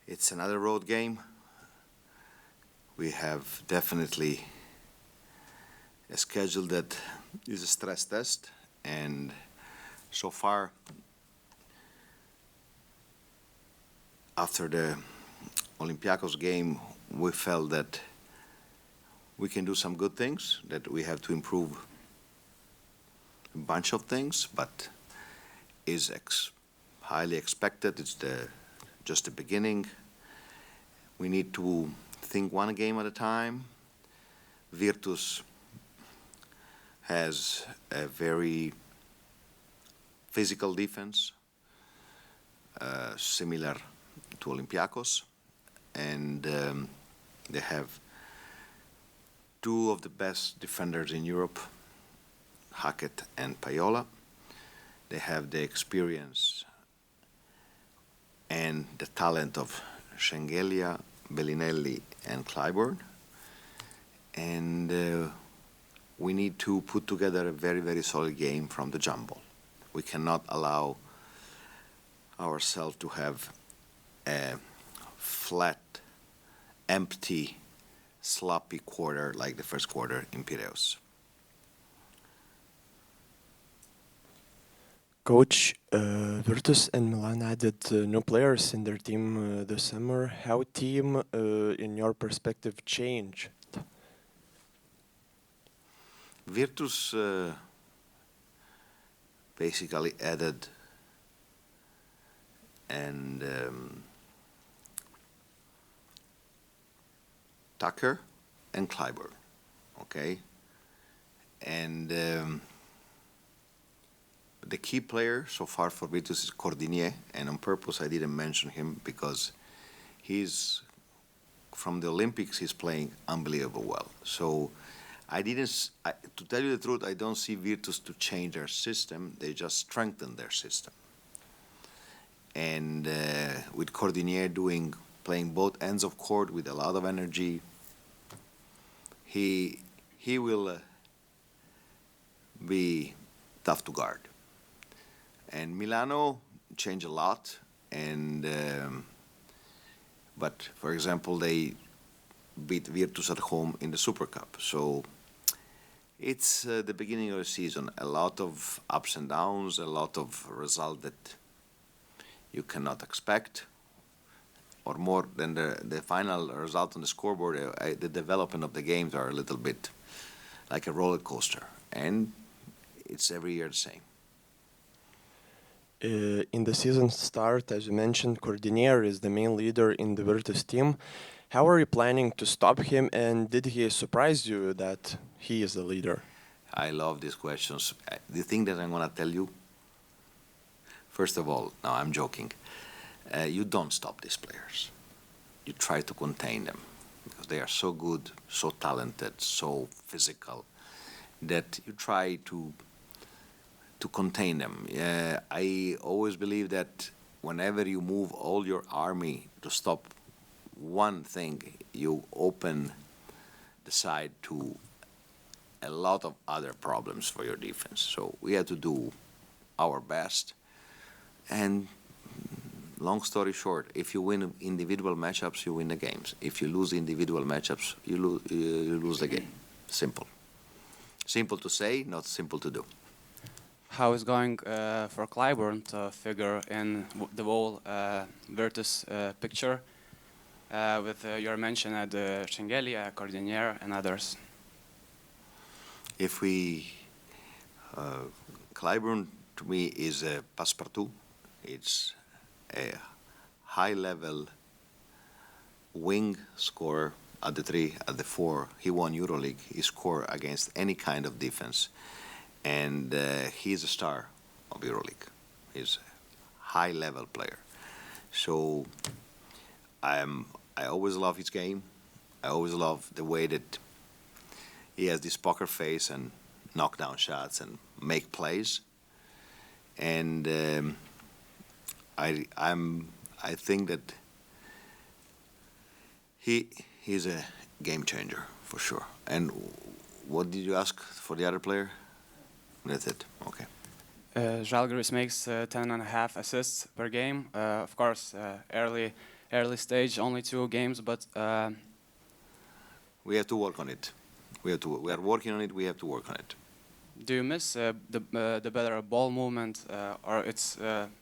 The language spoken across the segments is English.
It's another road game. We have definitely a schedule that is a stress test, and so far, after the Olympiacos game, we felt that we can do some good things, that we have to improve a bunch of things, but is highly expected. It's just the beginning. We need to think one game at a time. Virtus has a very physical defense, similar to Olympiacos, and they have two of the best defenders in Europe, Hackett and Paiola. They have the experience and the talent of Schengelia, Bellinelli, and Clyburn. And we need to put together a very, very solid game from the jump ball. We cannot allow ourselves to have a flat, empty, sloppy quarter like the first quarter in Piraeus. Coach, Virtus and Milan added new players in their team this summer. How team, in your perspective, changed? Virtus basically added and Tucker and Clyburn, okay? And the key player so far for Virtus is Cordinier, and on purpose I didn't mention him because he's from the Olympics. He's playing unbelievable well. So to tell you the truth, I don't see Virtus to change their system. They just strengthen their system. And with Cordinier playing both ends of court with a lot of energy, he will be tough to guard. And Milano changed a lot, and but for example, they beat Virtus at home in the Super Cup. So it's the beginning of the season. A lot of ups and downs, a lot of results that you cannot expect, or more than the final result on the scoreboard. The development of the games are a little bit like a roller coaster, and it's every year the same. In the season start, as you mentioned, Cordinier is the main leader in the Virtus team. How are you planning to stop him, and did he surprise you that he is the leader? I love these questions. The thing that I'm going to tell you, first of all, no, I'm joking. You don't stop these players. You try to contain them because they are so good, so talented, so physical that you try to contain them. I always believe that whenever you move all your army to stop one thing, you open the side to a lot of other problems for your defense. So we have to do our best. And long story short, if you win individual matchups, you win the games. If you lose individual matchups, you lose the game. Simple. Simple to say, not simple to do. How is going for Clyburn to figure in the whole Virtus picture with your mention at Schengelia, Cordinier, and others? If Clyburn to me is a passepartout. It's a high-level wing scorer at the 3, at the 4. He won EuroLeague. He scored against any kind of defense. And he's a star of EuroLeague. He's a high-level player. So I always love his game. I always love the way that he has this poker face and knock down shots and make plays. And I think that he's a game changer for sure. And what did you ask for the other player? That's it. Okay. Žalgiris makes 10.5 assists per game. Of course, early early stage, only 2 games, but We have to work on it. We are working on it. We have to work on it. do you miss the better ball movement, or it's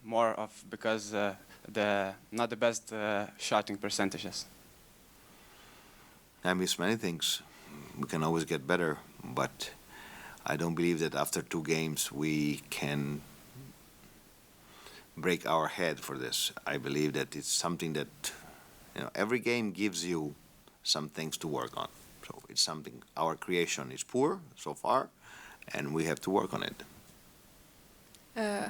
more of because the not the best shooting percentages? I miss many things. We can always get better, but I don't believe that after 2 games we can break our head for this. I believe that it's something that every game gives you some things to work on. So it's something. Our creation is poor so far, and we have to work on it.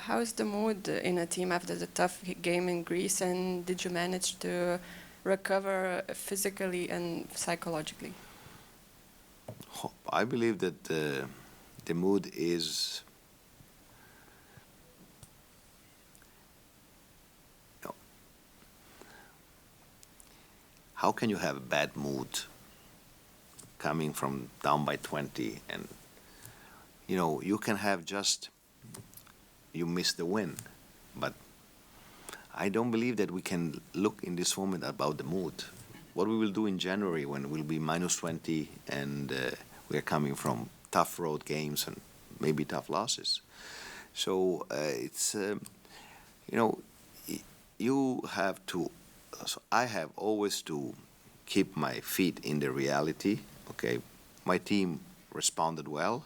How is the mood in a team after the tough game in Greece, and did you manage to recover physically and psychologically? I believe that the mood is. How can you have a bad mood coming from down by 20 and you can have just you miss the win, but I don't believe that we can look in this moment about the mood. What we will do in January when we'll be minus 20 and we are coming from tough road games and maybe tough losses. So it's you have to. So I have always to keep my feet in the reality. Okay, my team responded well.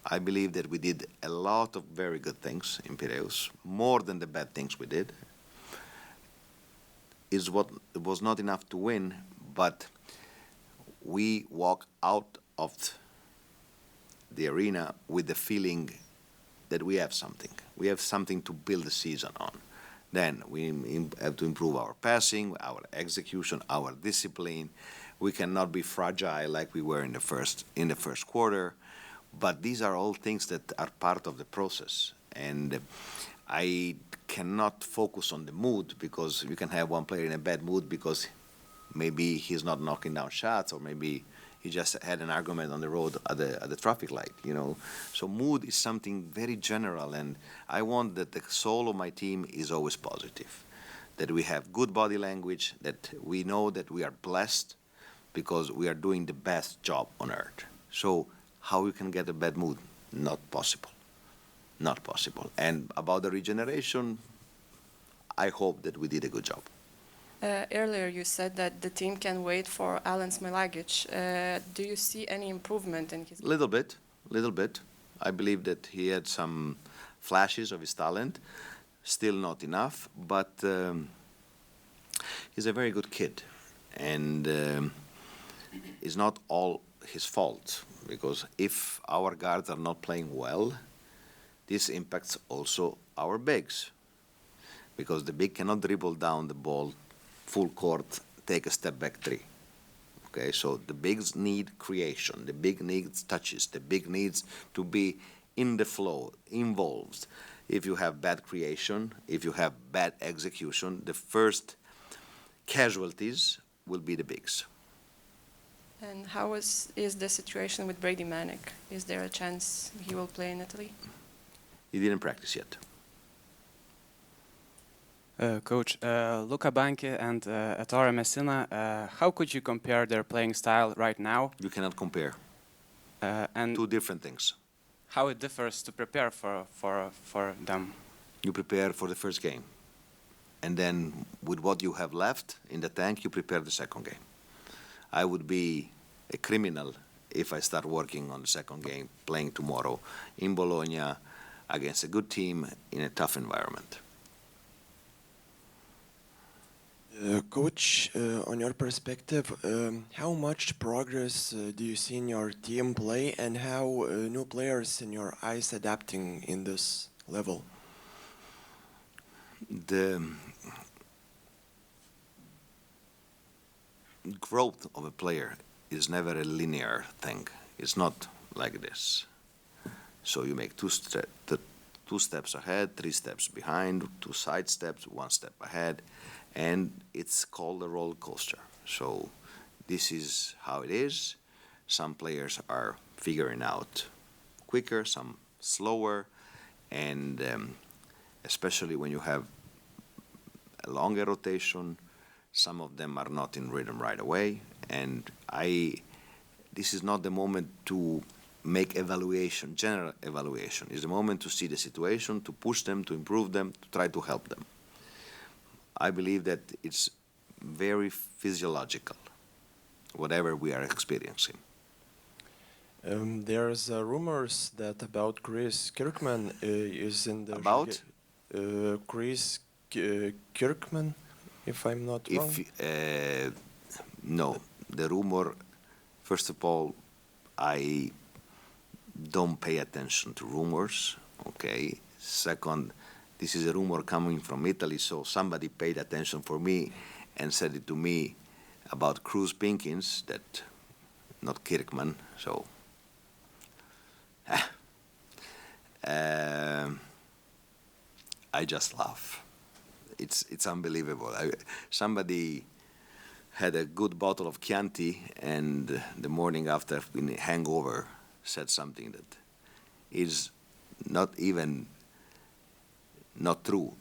I believe that we did a lot of very good things in Piraeus, more than the bad things we did. It was not enough to win, but we walk out of the arena with the feeling that we have something. We have something to build the season on. Then we have to improve our passing, our execution, our discipline. We cannot be fragile like we were in the first quarter. But these are all things that are part of the process. And I cannot focus on the mood, because you can have one player in a bad mood because maybe he's not knocking down shots, or maybe he just had an argument on the road at the traffic light, So mood is something very general, and I want that the soul of my team is always positive, that we have good body language, that we know that we are blessed because we are doing the best job on earth. So how you can get a bad mood? Not possible. Not possible. And about the regeneration, I hope that we did a good job. Earlier you said that the team can wait for Alen Smilagic. Do you see any improvement in his... Little bit. I believe that he had some flashes of his talent, still not enough, but he's a very good kid. And it's not all his fault, because if our guards are not playing well, this impacts also our bigs, because the big cannot dribble down the ball full court, take a step back three. Okay, so the bigs need creation, the big needs touches, the big needs to be in the flow, involved. If you have bad creation, if you have bad execution, the first casualties will be the bigs. And how is the situation with Brady Manick? Is there a chance he will play in Italy? He didn't practice yet. Coach, Luca Banchi and Ettore Messina, how could you compare their playing style right now? You cannot compare. And Two different things. how it differs to prepare for them? You prepare for the first game. And then with what you have left in the tank, you prepare the second game. I would be a criminal if I start working on the second game, playing tomorrow in Bologna against a good team in a tough environment. Coach, on your perspective, how much progress do you see in your team play, and how new players in your eyes adapting in this level? The growth of a player is never a linear thing. It's not like this. So you make two steps ahead, 3 steps behind, 2 side steps, 1 step ahead, and it's called a roller coaster. So this is how it is. Some players are figuring out quicker, some slower, and especially when you have a longer rotation, Some of them are not in rhythm right away, and this is not the moment to make evaluation, general evaluation. It's the moment to see the situation, to push them, to improve them, to try to help them. I believe that it's very physiological, whatever we are experiencing. There's rumors that about Chris Kirkman is in the About? Chris Kirkman, if I'm not wrong. No, the rumor, first of all, I don't pay attention to rumors, okay? Second, this is a rumor coming from Italy, so somebody paid attention for me and said it to me about Cruz Pinkins, that, not Kirkman, so. I just laugh. It's unbelievable. Somebody had a good bottle of Chianti, and the morning after, in a hangover, said something that is not even not true.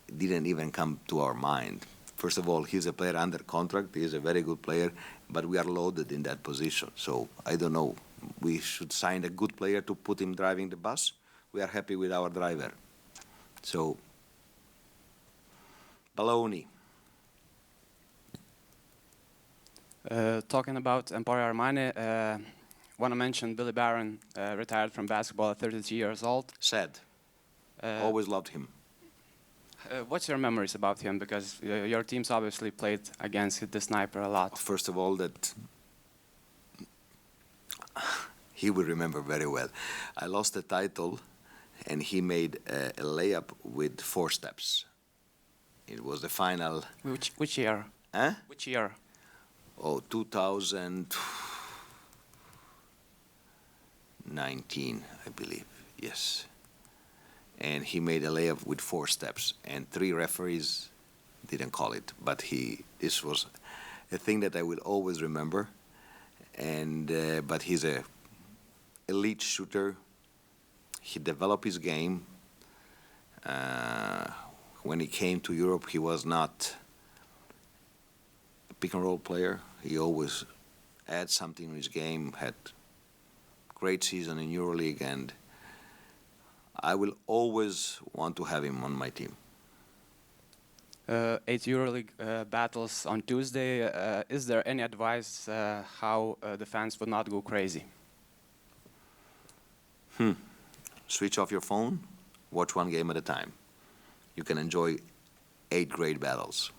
It didn't even come to our mind. First of all, he's a player under contract. He's a very good player, but we are loaded in that position. So I don't know. We should sign a good player to put him driving the bus. We are happy with our driver. So, baloney. Talking about Emporio Armani, want to mention Billy Barron retired from basketball at 33 years old. Sad. Always loved him. What's your memories about him? Because your teams obviously played against the sniper a lot. First of all, that he will remember very well. I lost the title, and he made a layup with 4 steps. It was the final. Which year? Huh? Which year? Oh, 2019, I believe. Yes. And he made a layup with 4 steps, and 3 referees didn't call it. But this was a thing that I will always remember. And but he's a elite shooter. He developed his game. When he came to Europe, he was not a pick and roll player. He always had something in his game. Had great season in EuroLeague, and I will always want to have him on my team. 8 EuroLeague battles on Tuesday. Is there any advice how the fans would not go crazy? Switch off your phone, watch one game at a time. You can enjoy 8 great battles.